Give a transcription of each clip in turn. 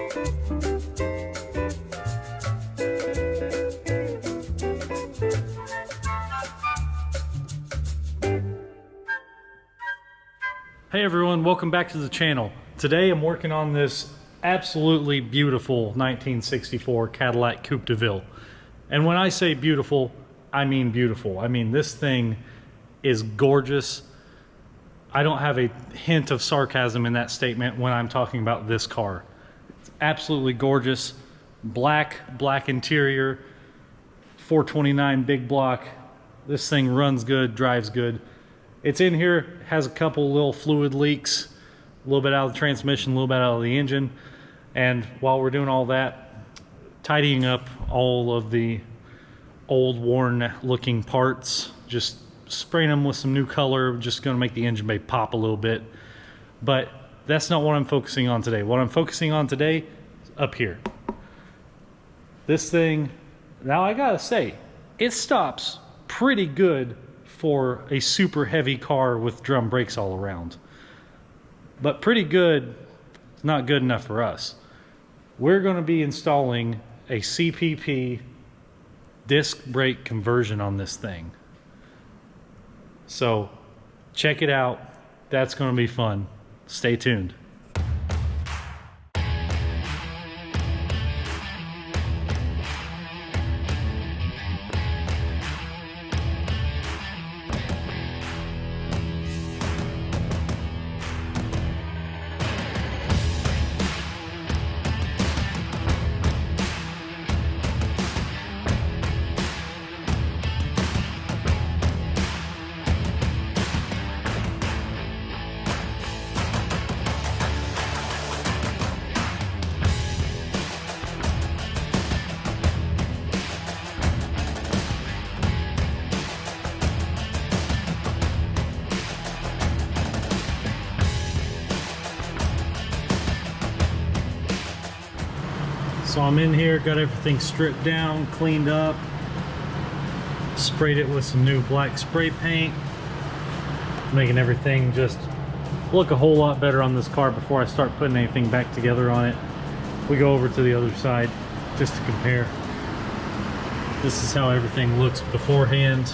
Hey everyone, welcome back to the channel. Today I'm working on this absolutely beautiful 1964 Cadillac Coupe Deville. And when I say beautiful, I mean beautiful. I mean, this thing is gorgeous. I don't have a hint of sarcasm in that statement when I'm talking about this car. It's absolutely gorgeous. Black interior, 429 big block. This thing runs good, drives good. It's in here, has a couple little fluid leaks, a little bit out of the transmission, a little bit out of the engine. And while we're doing all that, tidying up all of the old worn looking parts, just spraying them with some new color, just gonna make the engine bay pop a little bit. But that's not what I'm focusing on today. What I'm focusing on today is up here. This thing, now I gotta say, it stops pretty good for a super heavy car with drum brakes all around. But pretty good is not good enough for us. We're going to be installing a CPP disc brake conversion on this thing. So check it out. That's going to be fun. Stay tuned. So I'm in here, got everything stripped down, cleaned up, sprayed it with some new black spray paint, making everything just look a whole lot better on this car before I start putting anything back together on it. We go over to the other side just to compare. This is how everything looks beforehand.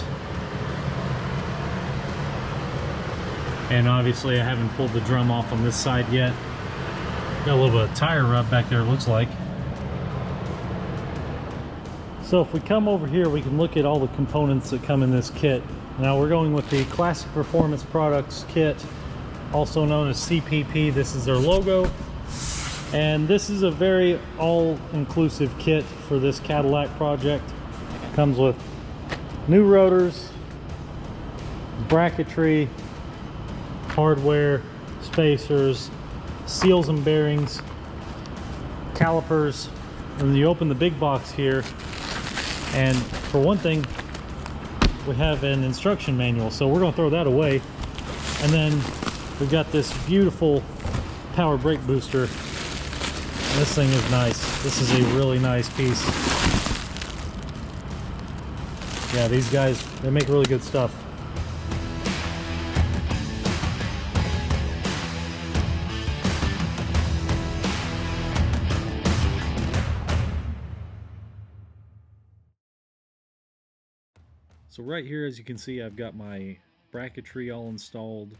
And obviously I haven't pulled the drum off on this side yet. Got a little bit of tire rub back there, it looks like. So if we come over here, we can look at all the components that come in this kit. Now we're going with the Classic Performance Products kit, also known as CPP. This is their logo. And this is a very all-inclusive kit for this Cadillac project. It comes with new rotors, bracketry, hardware, spacers, seals and bearings, calipers, and then you open the big box here. And for one thing, we have an instruction manual, so we're going to throw that away. And then we've got this beautiful power brake booster. And this thing is nice. This is a really nice piece. Yeah, these guys, they make really good stuff. So right here, as you can see, I've got my bracketry all installed.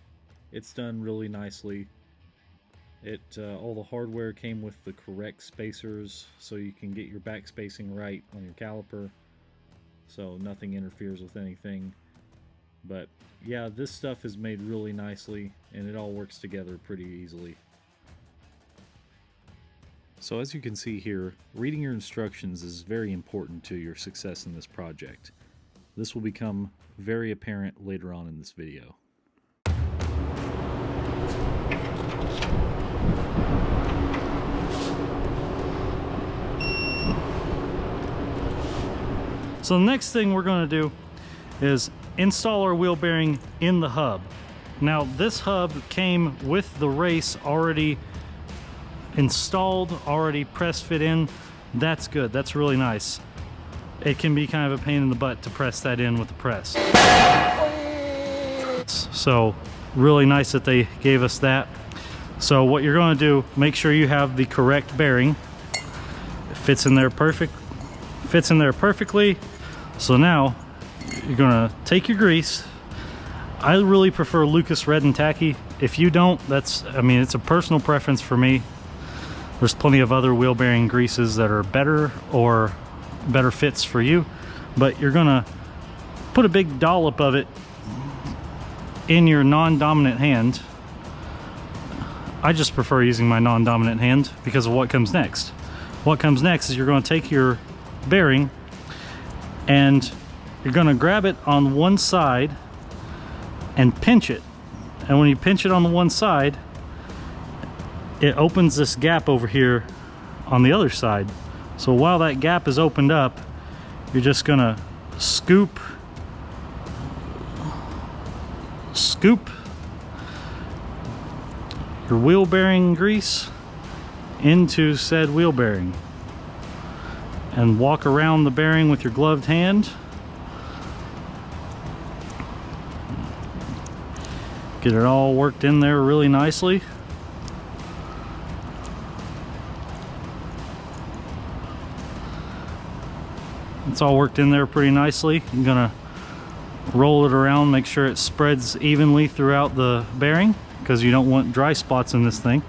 It's done really nicely. All the hardware came with the correct spacers, so you can get your back spacing right on your caliper, so nothing interferes with anything. But yeah, this stuff is made really nicely, and it all works together pretty easily. So as you can see here, reading your instructions is very important to your success in this project. This will become very apparent later on in this video. So the next thing we're going to do is install our wheel bearing in the hub. Now this hub came with the race already installed, already press fit in. That's good, that's really nice. It can be kind of a pain in the butt to press that in with the press. So really nice that they gave us that. So what you're going to do, make sure you have the correct bearing. It fits in there perfectly. So now you're gonna take your grease. I really prefer Lucas Red and Tacky. If you don't, I mean, it's a personal preference for me. There's plenty of other wheel bearing greases that are better or better fits for you, but you're gonna put a big dollop of it in your non-dominant hand. I just prefer using my non-dominant hand because of what comes next. What comes next is you're going to take your bearing and you're going to grab it on one side and pinch it. And when you pinch it on the one side, it opens this gap over here on the other side. So while that gap is opened up, you're just going to scoop your wheel bearing grease into said wheel bearing and walk around the bearing with your gloved hand. Get it all worked in there really nicely. It's all worked in there pretty nicely. I'm gonna roll it around, make sure it spreads evenly throughout the bearing because you don't want dry spots in this thing.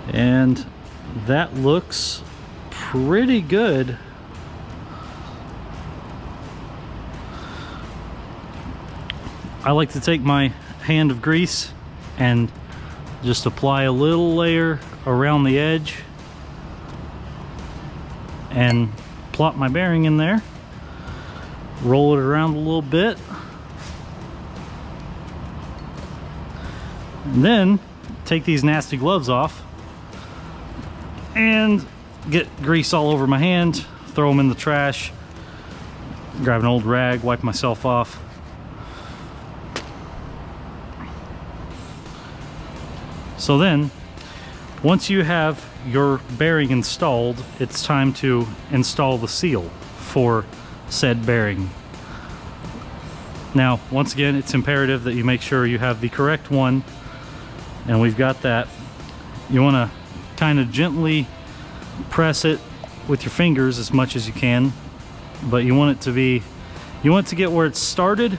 And that looks pretty good. I like to take my hand of grease and just apply a little layer around the edge and plop my bearing in there, roll it around a little bit, and then take these nasty gloves off and get grease all over my hand, throw them in the trash, grab an old rag, wipe myself off. So then, once you have your bearing installed, it's time to install the seal for said bearing. Now, once again, it's imperative that you make sure you have the correct one, and we've got that. You want to kind of gently press it with your fingers as much as you can, but you want it to get where it's started.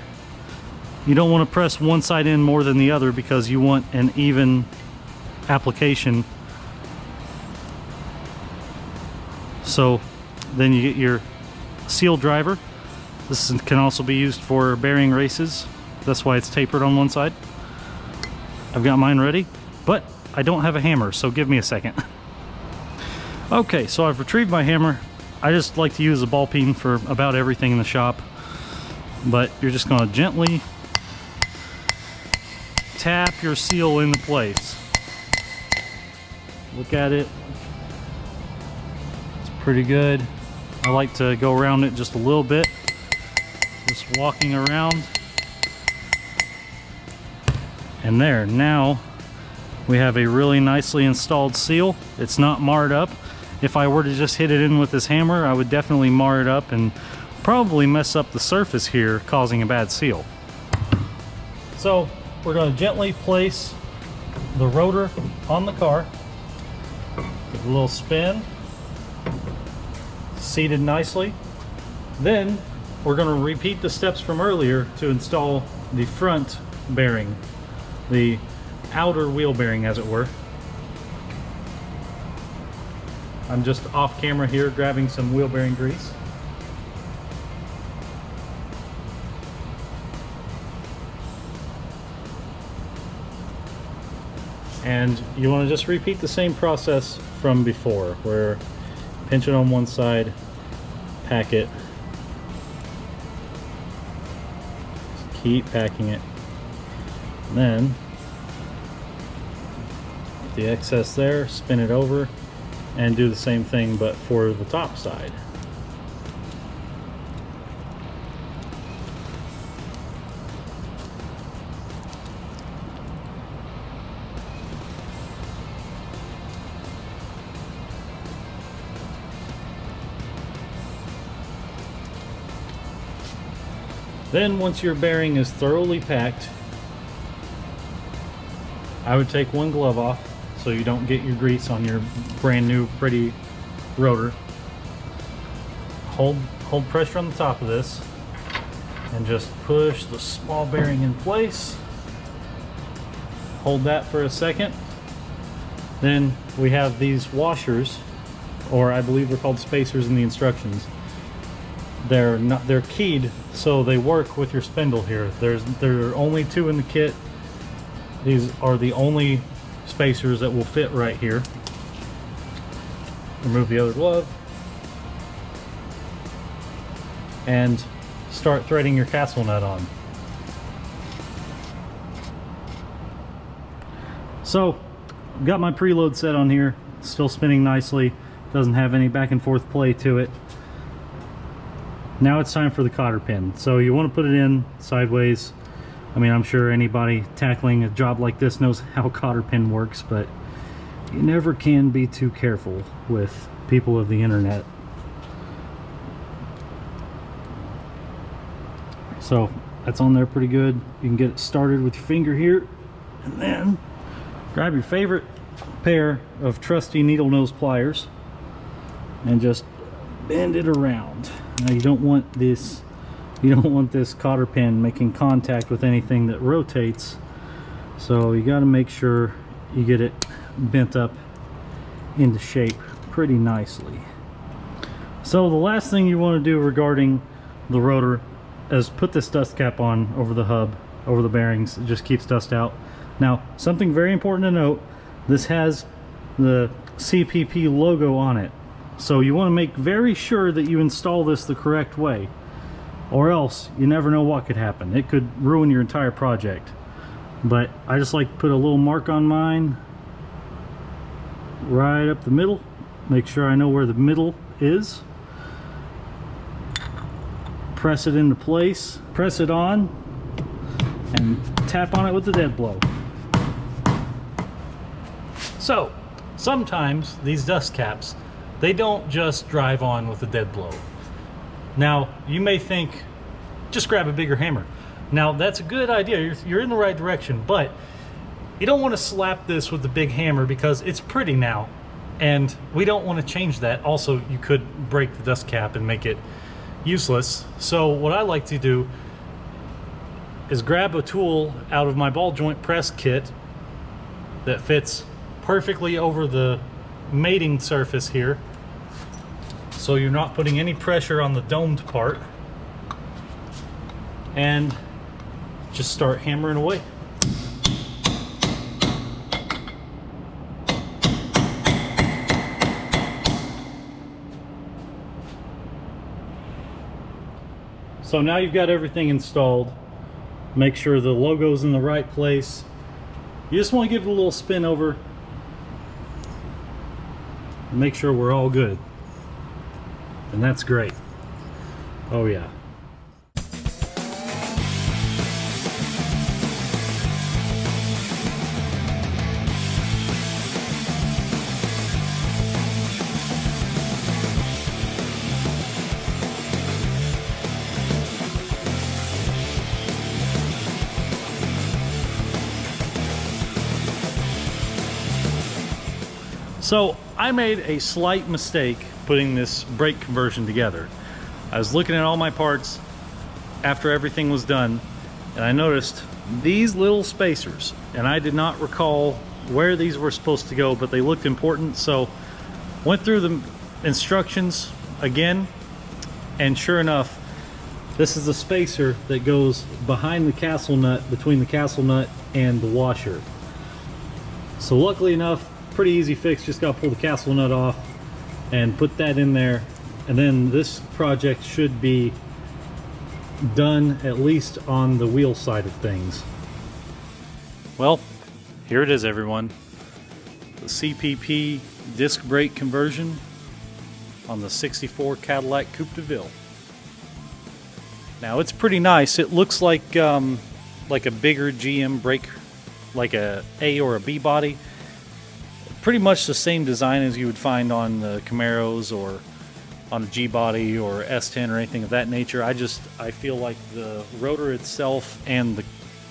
You don't want to press one side in more than the other because you want an even application. So then you get your seal driver. This can also be used for bearing races. That's why it's tapered on one side. I've got mine ready, but I don't have a hammer, so give me a second. Okay, so I've retrieved my hammer. I just like to use a ball peen for about everything in the shop, but you're just going to gently tap your seal into place. Look at it. It's pretty good. I like to go around it just a little bit, just walking around. And there, now we have a really nicely installed seal. It's not marred up. If I were to just hit it in with this hammer, I would definitely mar it up and probably mess up the surface here, causing a bad seal. So we're going to gently place the rotor on the car. Give it a little spin. Seated nicely. Then we're going to repeat the steps from earlier to install the front bearing, the outer wheel bearing, as it were. I'm just off camera here grabbing some wheel bearing grease. And you want to just repeat the same process from before, where pinch it on one side, pack it, just keep packing it, and then get the excess there, spin it over, and do the same thing but for the top side. Then once your bearing is thoroughly packed, I would take one glove off so you don't get your grease on your brand new pretty rotor. Hold pressure on the top of this and just push the small bearing in place. Hold that for a second. Then we have these washers, or I believe they're called spacers in the instructions. They're keyed so they work with your spindle here. There are only 2 in the kit. These are the only spacers that will fit right here. Remove the other glove and start threading your castle nut on. So, got my preload set on here, still spinning nicely, doesn't have any back and forth play to it. Now it's time for the cotter pin. So you want to put it in sideways. I mean, I'm sure anybody tackling a job like this knows how cotter pin works, but you never can be too careful with people of the internet. So that's on there pretty good. You can get it started with your finger here, and then grab your favorite pair of trusty needle nose pliers and just bend it around. Now you don't want this cotter pin making contact with anything that rotates, so you got to make sure you get it bent up into shape pretty nicely. So the last thing you want to do regarding the rotor is put this dust cap on over the hub, over the bearings. It just keeps dust out. Now, something very important to note, this has the CPP logo on it, so you want to make very sure that you install this the correct way, or else you never know what could happen. It could ruin your entire project. But I just like to put a little mark on mine right up the middle, make sure I know where the middle is, press it into place, press it on, and tap on it with the dead blow. So sometimes these dust caps, they don't just drive on with a dead blow. Now you may think, just grab a bigger hammer. Now that's a good idea, you're in the right direction, but you don't want to slap this with the big hammer because it's pretty now, and we don't want to change that. Also, you could break the dust cap and make it useless. So what I like to do is grab a tool out of my ball joint press kit that fits perfectly over the mating surface here, so you're not putting any pressure on the domed part, and just start hammering away. So now you've got everything installed. Make sure the logo's in the right place. You just want to give it a little spin over and make sure we're all good. And that's great. Oh yeah. So I made a slight mistake putting this brake conversion together. I was looking at all my parts after everything was done, and I noticed these little spacers, and I did not recall where these were supposed to go, but they looked important, so went through the instructions again, and sure enough, this is the spacer that goes behind the castle nut, between the castle nut and the washer. So luckily enough, pretty easy fix, just got to pull the castle nut off and put that in there, and then this project should be done, at least on the wheel side of things. Well, here it is, everyone. The CPP disc brake conversion on the 64 Cadillac Coupe Deville. Now it's pretty nice. It looks like a bigger GM brake, like a A or a B body. Pretty much the same design as you would find on the Camaros or on a G body or S10 or anything of that nature. I feel like the rotor itself and the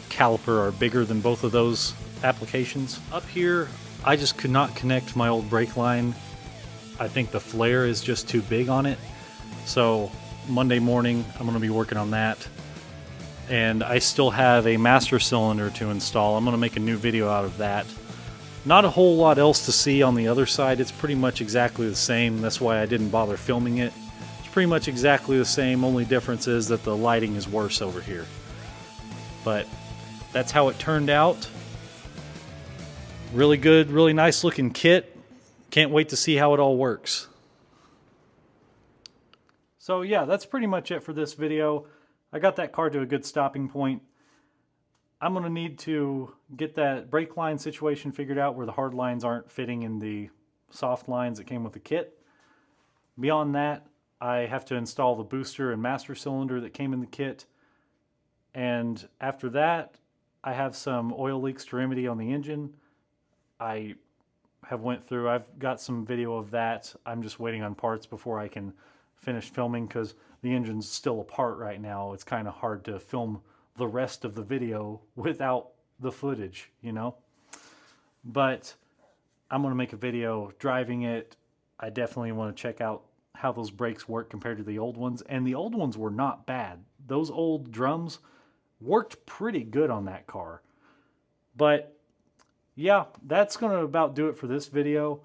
caliper are bigger than both of those applications. Up here, I just could not connect my old brake line. I think the flare is just too big on it. So Monday morning, I'm going to be working on that. And I still have a master cylinder to install. I'm going to make a new video out of that. Not a whole lot else to see on the other side. It's pretty much exactly the same. That's why I didn't bother filming it. It's pretty much exactly the same. Only difference is that the lighting is worse over here. But that's how it turned out. Really good, really nice looking kit. Can't wait to see how it all works. So yeah, that's pretty much it for this video. I got that car to a good stopping point. I'm going to need to get that brake line situation figured out where the hard lines aren't fitting in the soft lines that came with the kit. Beyond that, I have to install the booster and master cylinder that came in the kit. And after that, I have some oil leaks to remedy on the engine. I've got some video of that. I'm just waiting on parts before I can finish filming because the engine's still apart right now. It's kind of hard to film the rest of the video without the footage, you know? But I'm going to make a video driving it. I definitely want to check out how those brakes work compared to the old ones. And the old ones were not bad. Those old drums worked pretty good on that car. But yeah, that's going to about do it for this video.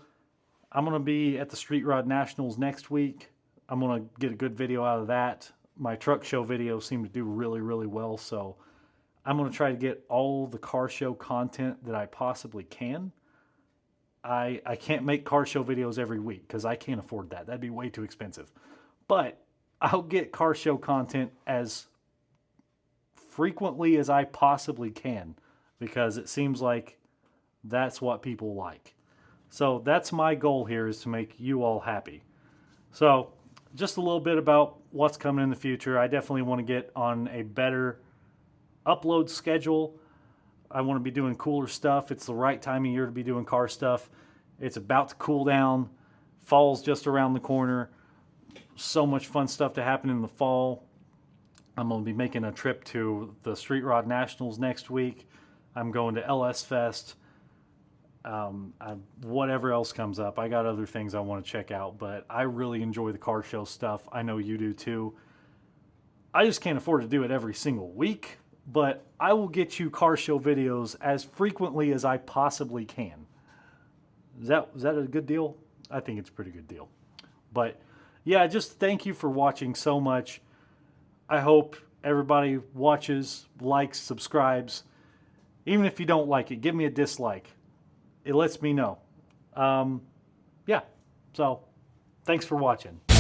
I'm going to be at the Street Rod Nationals next week. I'm going to get a good video out of that. My truck show videos seem to do really, really well, so I'm going to try to get all the car show content that I possibly can. I can't make car show videos every week because I can't afford that. That'd be way too expensive. But I'll get car show content as frequently as I possibly can because it seems like that's what people like. So that's my goal here, is to make you all happy. So just a little bit about what's coming in the future. I definitely want to get on a better upload schedule. I want to be doing cooler stuff. It's the right time of year to be doing car stuff. It's about to cool down. Fall's just around the corner. So much fun stuff to happen in the fall. I'm going to be making a trip to the Street Rod Nationals next week. I'm going to LS Fest. Whatever else comes up, I got other things I want to check out, but I really enjoy the car show stuff. I know you do too. I just can't afford to do it every single week, but I will get you car show videos as frequently as I possibly can. Is that a good deal? I think it's a pretty good deal. But yeah, just thank you for watching so much. I hope everybody watches, likes, subscribes. Even if you don't like it, give me a dislike. It lets me know. Yeah, so thanks for watching.